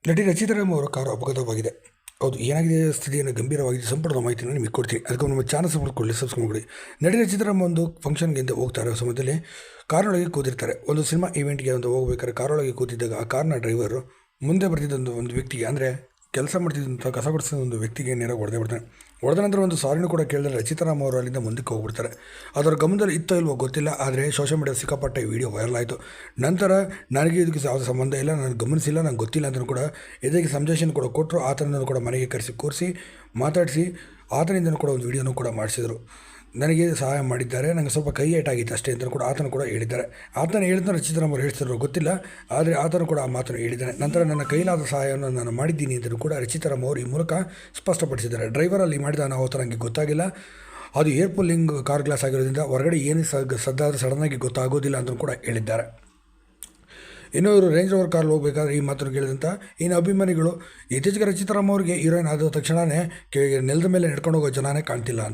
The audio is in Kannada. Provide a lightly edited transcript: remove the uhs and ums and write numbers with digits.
ನಟಿ ರಚಿತಾರಾಮ್ ಅವರ ಕಾರು ಅಪಘಾತವಾಗಿದೆ. ಹೌದು, ಏನಾಗಿದೆ ಸ್ಥಿತಿಯನ್ನು ಗಂಭೀರವಾಗಿದೆ. ಸಂಪೂರ್ಣ ಮಾಹಿತಿಯನ್ನು ನಿಮಗೆ ಕೊಡ್ತೀನಿ. ಅದಕ್ಕೆ ನಮ್ಮ ಚಾನಲ್ ಸಬ್ಸ್ಕ್ರೈಬ್ ಮಾಡಿ. ನಟಿ ರಚಿತಾರಾಮ್ ಒಂದು ಫಂಕ್ಷನ್ಗೆ ಅಂತ ಹೋಗ್ತಾ ಇರೋ ಸಮಯದಲ್ಲಿ ಕಾರೊಳಗೆ ಕೂತಿರ್ತಾರೆ. ಒಂದು ಸಿನಿಮಾ ಇವೆಂಟ್ಗೆ ಅಂತ ಹೋಗ್ಬೇಕಾದ್ರೆ ಕಾರೊಳಗೆ ಕೂತಿದ್ದಾಗ ಆ ಕಾರ್ನ ಡ್ರೈವರು ಮುಂದೆ ಬರ್ತಿದ್ದಂಥ ಒಂದು ವ್ಯಕ್ತಿಗೆ, ಅಂದರೆ ಕೆಲಸ ಮಾಡ್ತಿದ್ದಂಥ ಕಸ ಗುಡಿಸಿದ ಒಂದು ವ್ಯಕ್ತಿಗೆ ನೇರಾಗಿ ಹೊಡೆದೇ ಬಿಡ್ತಾನೆ. ಹೊಡೆದ ನಂತರ ಒಂದು ಸಾರಿನೂ ಕೂಡ ಕೇಳಿದ್ರೆ ರಚಿತಾರಾಮ್ ಅವರು ಅಲ್ಲಿಂದ ಮುಂದಕ್ಕೆ ಹೋಗ್ಬಿಡ್ತಾರೆ. ಅದರ ಗಮನದಲ್ಲಿ ಇತ್ತೋ ಇಲ್ವೋ ಗೊತ್ತಿಲ್ಲ, ಆದರೆ ಸೋಷಿಯಲ್ ಮೀಡಿಯಾ ಸಿಕ್ಕಾಪಟ್ಟೆ ವಿಡಿಯೋ ವೈರಲ್ ಆಯಿತು. ನಂತರ ನನಗೆ ಇದಕ್ಕೆ ಯಾವುದೇ ಸಂಬಂಧ ಇಲ್ಲ, ನನಗೆ ಗಮನಿಸಿಲ್ಲ, ನಂಗೆ ಗೊತ್ತಿಲ್ಲ ಅಂತಲೂ ಕೂಡ ಇದಕ್ಕೆ ಸಂಜೆಷನ್ ಕೂಡ ಕೊಟ್ಟರು. ಆತನನ್ನು ಕೂಡ ಮನೆಗೆ ಕೂರಿಸಿ ಮಾತಾಡಿಸಿ ಆತನಿಂದನೂ ಕೂಡ ಒಂದು ವಿಡಿಯೋನೂ ಕೂಡ ಮಾಡಿಸಿದರು. ನನಗೆ ಸಹಾಯ ಮಾಡಿದ್ದಾರೆ, ನನಗೆ ಸ್ವಲ್ಪ ಕೈ ಏಟಾಗಿತ್ತು ಅಷ್ಟೇ ಅಂತಲೂ ಕೂಡ ಆತನು ಕೂಡ ಹೇಳಿದ್ದಾರೆ. ಆತನ ಹೇಳಿದ ರಚಿತಾರಾಮ್ ಅವರು ಹೇಳ್ತಿದ್ರು ಗೊತ್ತಿಲ್ಲ, ಆದರೆ ಆತನು ಕೂಡ ಆ ಮಾತನ್ನು ಹೇಳಿದ್ದಾನೆ. ನಂತರ ನನ್ನ ಕೈಲಾದ ಸಹಾಯವನ್ನು ನಾನು ಮಾಡಿದ್ದೀನಿ ಅಂತಲೂ ಕೂಡ ರಚಿತಾರಾಮ್ ಅವರು ಈ ಮೂಲಕ ಸ್ಪಷ್ಟಪಡಿಸಿದ್ದಾರೆ. ಡ್ರೈವರಲ್ಲಿ ಮಾಡಿದ ಅನಾಹುತ ನನಗೆ ಗೊತ್ತಾಗಿಲ್ಲ, ಅದು ಏರ್ ಪುಲ್ಲಿಂಗ್ ಕಾರ್ ಗ್ಲಾಸ್ ಆಗಿರೋದ್ರಿಂದ ಹೊರಗಡೆ ಏನು ಸದ್ದಾದರೂ ಸಡನ್ನಾಗಿ ಗೊತ್ತಾಗೋದಿಲ್ಲ ಅಂತಲೂ ಕೂಡ ಹೇಳಿದ್ದಾರೆ. ಇನ್ನು ಇವರು ರೇಂಜ್ ರೋವರ್ ಕಾರಲ್ಲಿ ಹೋಗಬೇಕಾದ್ರೆ ಈ ಮಾತನ್ನು ಕೇಳಿದಂಥ ಇನ್ನು ಅಭಿಮಾನಿಗಳು ಇತ್ತೀಚೆಗೆ ರಚಿತಾರಾಮ್ ಅವರಿಗೆ ಹೀರೋಯಿನ್ ಆದ ತಕ್ಷಣವೇ ನೆಲದ ಮೇಲೆ ನಡ್ಕೊಂಡು ಹೋಗೋ ಜನನೇ ಕಾಣ್ತಿಲ್ಲ ಅಂತ.